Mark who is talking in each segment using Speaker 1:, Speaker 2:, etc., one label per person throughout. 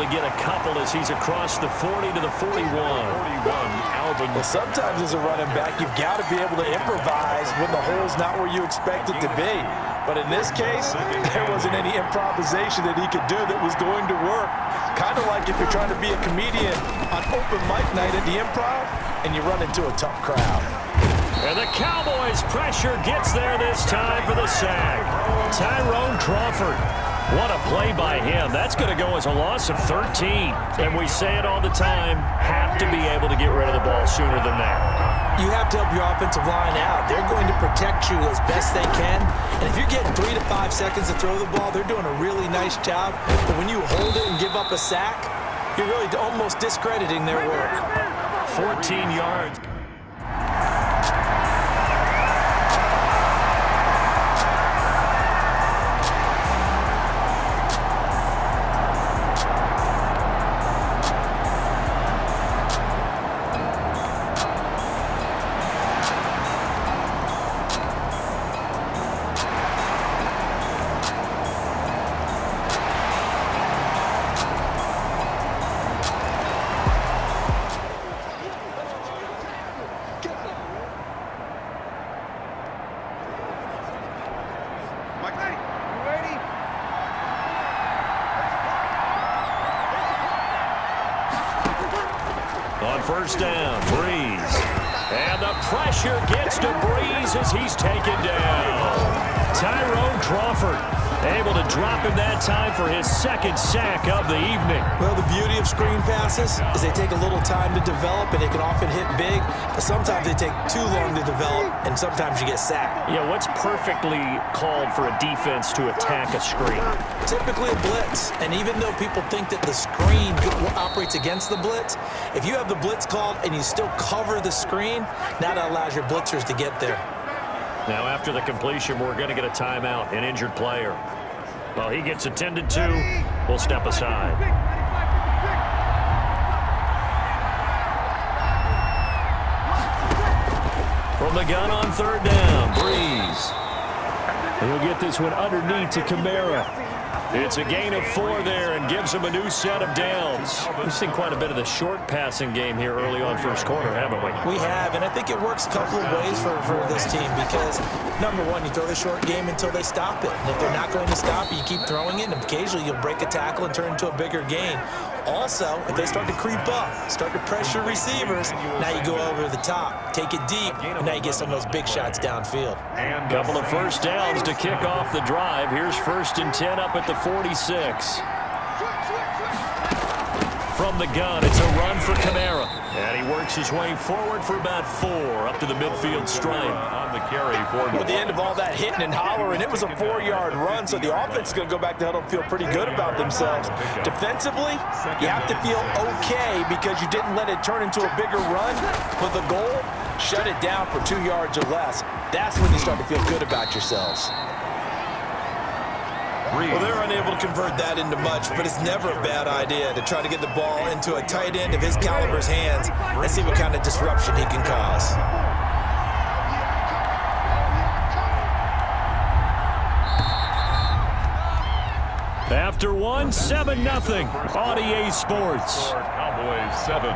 Speaker 1: to get a couple as he's across the 40 to the 41.
Speaker 2: Well, sometimes as a running back, you've got to be able to improvise when the hole's not where you expect it to be. But in this case, there wasn't any improvisation that he could do that was going to work. Kind of like if you're trying to be a comedian on open mic night at the Improv and you run into a tough crowd.
Speaker 1: And the Cowboys' pressure gets there this time for the sack. Tyrone Crawford. What a play by him. That's going to go as a loss of 13. And we say it all the time, have to be able to get rid of the ball sooner than that.
Speaker 2: You have to help your offensive line out. They're going to protect you as best they can. And if you're getting 3 to 5 seconds to throw the ball, they're doing a really nice job. But when you hold it and give up a sack, you're really almost discrediting their work.
Speaker 1: 14 yards. On first down, Breeze. And the pressure gets to Breeze as he's taken down. Tyrone Crawford able to drop him that time for his second sack of the evening.
Speaker 2: Well, the beauty of screen passes is they take a little time to develop, and they can often hit big, but sometimes they take too long to develop, and sometimes you get sacked.
Speaker 1: Yeah, what's perfectly called for a defense to attack a screen?
Speaker 2: Typically a blitz, and even though people think that the screen operates against the blitz, if you have the blitz called and you still cover the screen, now that allows your blitzers to get there.
Speaker 1: Now, after the completion, we're going to get a timeout, an injured player. Well, he gets attended to. We'll step aside. From the gun on third down, Breeze. He'll get this one underneath to Kamara. It's a gain of 4 there and gives him a new set of downs. We've seen quite a bit of the short passing game here early on first quarter, haven't we?
Speaker 2: We have, and I think it works a couple of ways for this team because, number one, you throw the short game until they stop it. And if they're not going to stop it, you keep throwing it, and occasionally you'll break a tackle and turn into a bigger gain. Also, if they start to creep up, start to pressure receivers, now you go over the top, take it deep, and now you get some of those big shots downfield.
Speaker 1: A couple of first downs to kick off the drive. Here's 1st and 10 up at the 46. From the gun, it's a run for Kamara. And he works his way forward for about 4 up to the midfield stripe. On the carry for
Speaker 2: At the end of all that hitting and hollering, it was a 4-yard run, so the offense is going to go back to huddle and feel pretty good about themselves. Defensively, you have to feel okay because you didn't let it turn into a bigger run. But the goal, shut it down for 2 yards or less. That's when you start to feel good about yourselves. Well, they're unable to convert that into much, but it's never a bad idea to try to get the ball into a tight end of his caliber's hands and see what kind of disruption he can cause.
Speaker 1: After one, 7-0 on EA Sports.
Speaker 3: Cowboys 7,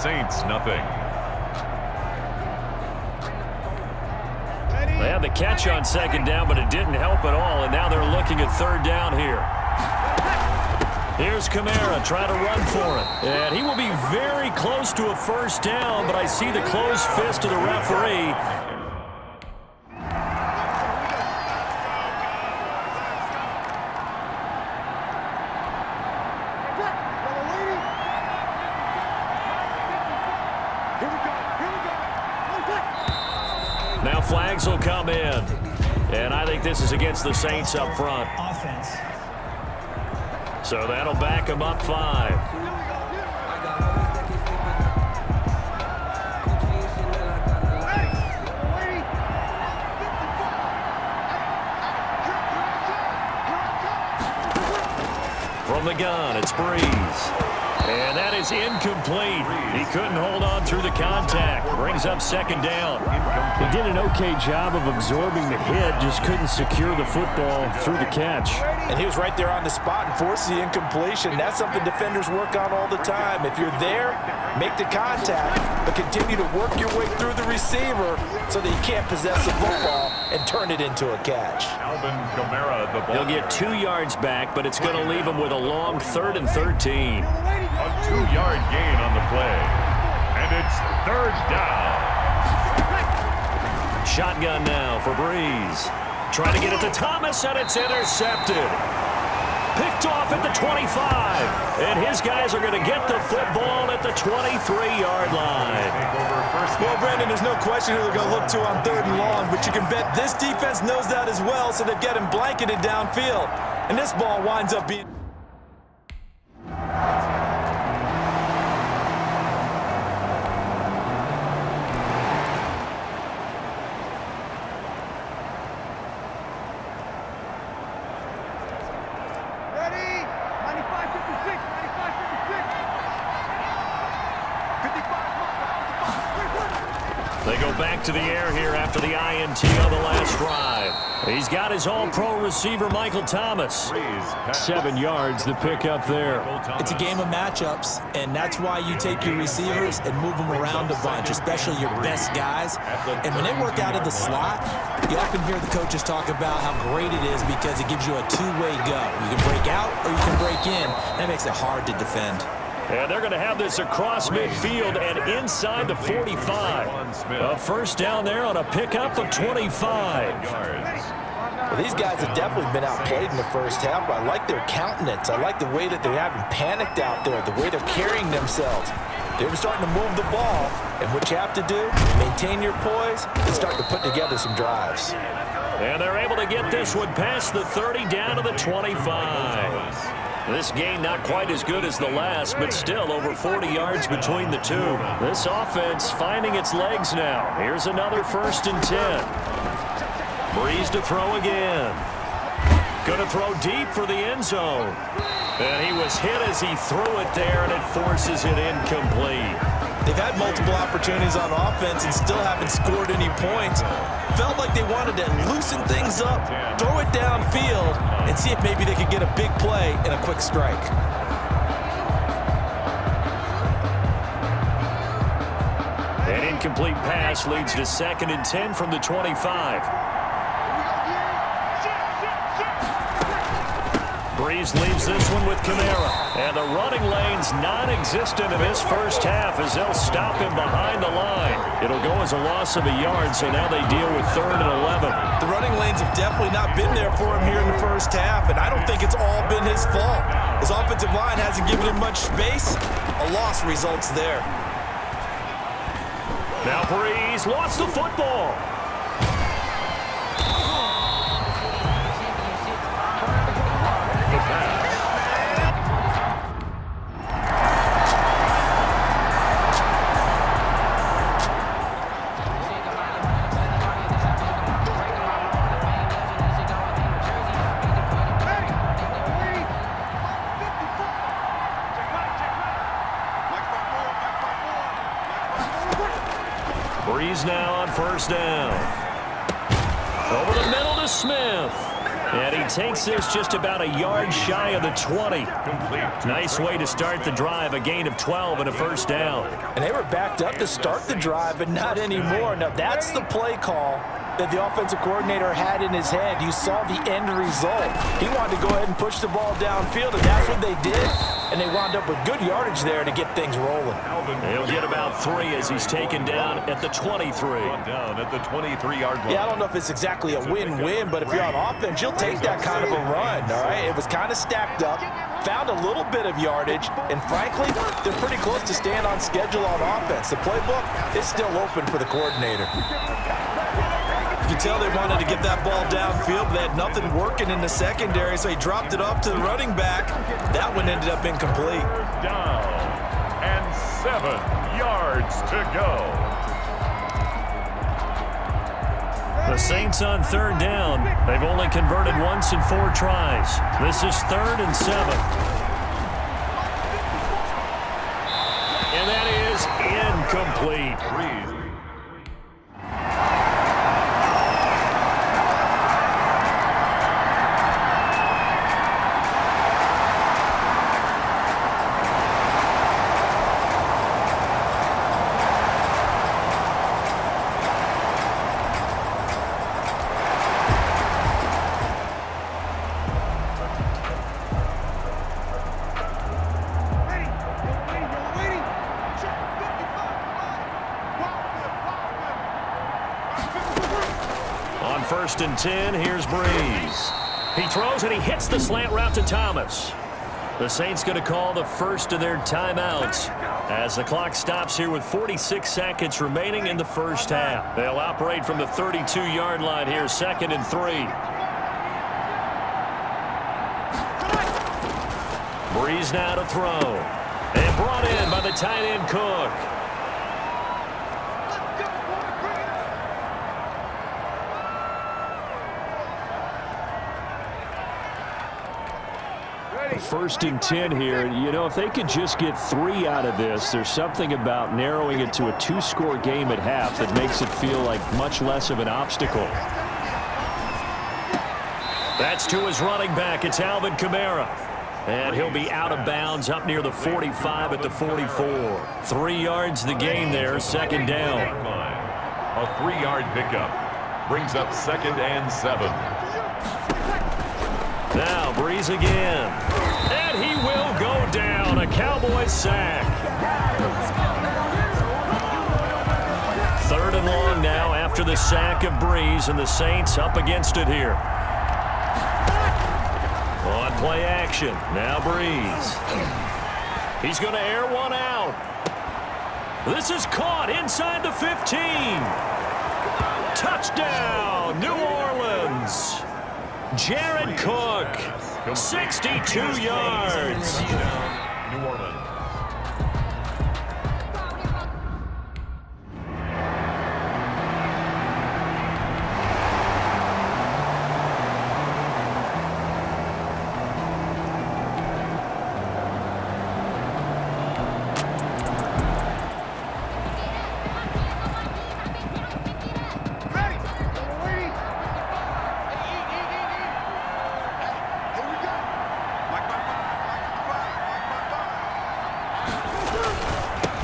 Speaker 3: Saints nothing.
Speaker 1: They had the catch on second down, but it didn't help at all, and now they're looking at third down here. Here's Kamara trying to run for it. And he will be very close to a first down, but I see the closed fist of the referee. Now flags will come in. And I think this is against the Saints up front.
Speaker 4: Offense.
Speaker 1: So that'll back them up 5. From the gun, it's Breeze. And that is incomplete. He couldn't hold on through the contact. Brings up second down.
Speaker 4: He did an okay job of absorbing the hit, just couldn't secure the football through the catch.
Speaker 2: And he was right there on the spot and forced the incompletion. That's something defenders work on all the time. If you're there, make the contact, but continue to work your way through the receiver so that you can't possess the football and turn it into a catch.
Speaker 1: He'll get 2 yards back, but it's going to leave him with a long 3rd and 13.
Speaker 3: A 2-yard gain on the play. And it's 3rd down.
Speaker 1: Shotgun now for Breeze. Trying to get it to Thomas, and it's intercepted. Picked off at the 25. And his guys are going to get the football at the 23-yard line.
Speaker 2: Well, Brandon, there's no question who they're going to look to on 3rd and long, but you can bet this defense knows that as well, so they've got him blanketed downfield. And this ball winds up being...
Speaker 1: They go back to the air here after the INT on the last drive. He's got his all-pro receiver, Michael Thomas.
Speaker 4: 7 yards, the pick up there.
Speaker 2: It's a game of matchups, and that's why you take your receivers and move them around a bunch, especially your best guys. And when they work out of the slot, you often hear the coaches talk about how great it is because it gives you a two-way go. You can break out or you can break in. That makes it hard to defend.
Speaker 1: And they're going to have this across midfield and inside the 45. A first down there on a pickup of 25.
Speaker 2: Well, these guys have definitely been outplayed in the first half, but I like their countenance. I like the way that they're having panicked out there, the way they're carrying themselves. They're starting to move the ball, and what you have to do, maintain your poise and start to put together some drives.
Speaker 1: And they're able to get this one past the 30 down to the 25. This game not quite as good as the last, but still over 40 yards between the two. This offense finding its legs now. Here's another 1st and 10. Breeze to throw again. Going to throw deep for the end zone. And he was hit as he threw it there, and it forces it incomplete.
Speaker 2: They've had multiple opportunities on offense and still haven't scored any points. Felt like they wanted to loosen things up, throw it downfield, and see if maybe they could get a big play and a quick strike.
Speaker 1: An incomplete pass leads to 2nd and 10 from the 25. Breeze leaves this one with Kamara. And the running lane's non-existent in this first half as they'll stop him behind the line. It'll go as a loss of a yard, so now they deal with 3rd and 11.
Speaker 2: The running lanes have definitely not been there for him here in the first half, and I don't think it's all been his fault. His offensive line hasn't given him much space. A loss results there.
Speaker 1: Now Breeze lost the football. Breeze now on 1st down. Over the middle to Smith. And he takes this just about a yard shy of the 20. Nice way to start the drive, a gain of 12 and a 1st down.
Speaker 2: And they were backed up to start the drive, but not anymore. Now, that's the play call that the offensive coordinator had in his head. You saw the end result. He wanted to go ahead and push the ball downfield, and that's what they did. And they wound up with good yardage there to get things rolling.
Speaker 1: He'll get about 3 as he's taken down at the 23.
Speaker 3: Down at the 23-yard line.
Speaker 2: Yeah, I don't know if it's exactly a win-win, but if you're on offense, you'll take that kind of a run, all right? It was kind of stacked up, found a little bit of yardage, and frankly, they're pretty close to staying on schedule on offense. The playbook is still open for the coordinator. You can tell they wanted to get that ball downfield, but they had nothing working in the secondary, so he dropped it off to the running back. That one ended up incomplete.
Speaker 3: Down and 7 yards to go.
Speaker 1: The Saints on 3rd down. They've only converted once in 4 tries. This is 3rd and 7. incomplete. On 1st and 10, here's Breeze. He throws and he hits the slant route to Thomas. The Saints going to call the first of their timeouts as the clock stops here with 46 seconds remaining in the first half. They'll operate from the 32-yard line here, 2nd and 3. Breeze now to throw. And brought in by the tight end Cook.
Speaker 4: First and 10 here. You know, if they could just get 3 out of this, there's something about narrowing it to a 2-score game at half that makes it feel like much less of an obstacle.
Speaker 1: That's to his running back. It's Alvin Kamara. And he'll be out of bounds up near the 45 at the 44. 3 yards the gain there, 2nd down.
Speaker 3: A 3-yard pickup brings up 2nd and 7.
Speaker 1: Now Breeze again. And he will go down. A Cowboys sack. 3rd and long now after the sack of Breeze, and the Saints up against it here. On play action. Now Breeze. He's going to air one out. This is caught inside the 15. Touchdown, New Orleans. Jared Cook, 62 yards.
Speaker 3: New Orleans.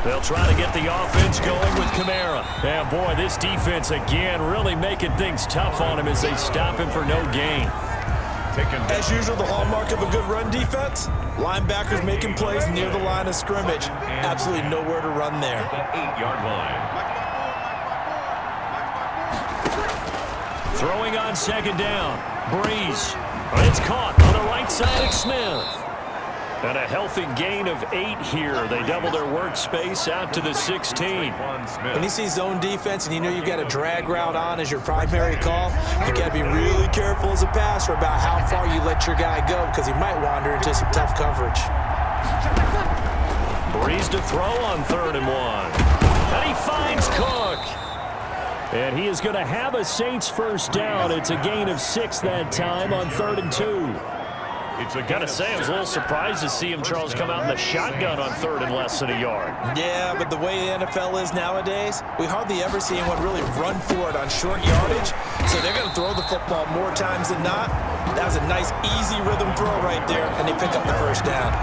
Speaker 1: They'll try to get the offense going with Kamara. And boy, this defense again really making things tough on him as they stop him for no gain.
Speaker 2: As usual, the hallmark of a good run defense, linebackers making plays near the line of scrimmage. Absolutely nowhere to run there.
Speaker 3: 8-yard line.
Speaker 1: Throwing on 2nd down. Breeze. It's caught on the right side of Smith. And a healthy gain of 8 here. They double their workspace out to the 16.
Speaker 2: When you see zone defense and you know you've got a drag route on as your primary call, you got to be really careful as a passer about how far you let your guy go because he might wander into some tough coverage.
Speaker 1: Breeze to throw on 3rd and 1. And he finds Cook. And he is going to have a Saints first down. It's a gain of 6 that time on 3rd and 2. Got to say, I was a little surprised to see him, Charles, come out in the shotgun on 3rd and less than a yard.
Speaker 2: Yeah, but the way the NFL is nowadays, we hardly ever see anyone really run for it on short yardage. So they're going to throw the football more times than not. That was a nice, easy rhythm throw right there, and they pick up the first down.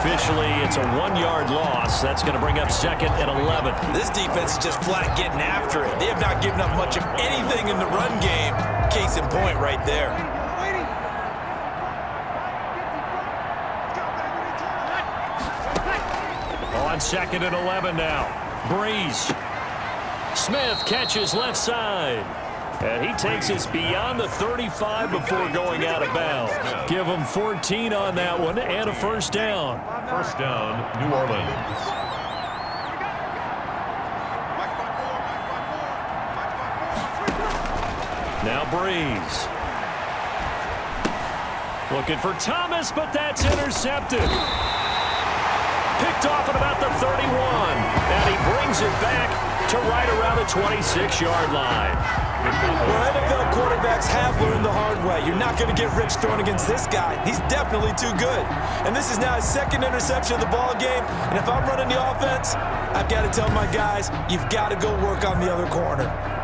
Speaker 1: Officially, it's a 1-yard loss. That's going to bring up 2nd and 11.
Speaker 2: This defense is just flat getting after it. They have not given up much of anything in the run game. Case in point right there.
Speaker 1: On 2nd and 11 now. Breeze. Smith catches left side. And he takes us beyond the 35 before going out of bounds. Give him 14 on that one and a first down.
Speaker 3: First down, New Orleans.
Speaker 1: Now Breeze. Looking for Thomas, but that's intercepted. Picked off at about the 31. And he brings it back to right around the 26-yard line.
Speaker 2: Well, NFL quarterbacks quarterbacks have learned the hard way. You're not going to get rich throwing against this guy. He's definitely too good. And this is now his second interception of the ball game. And if I'm running the offense, I've got to tell my guys, you've got to go work on the other corner.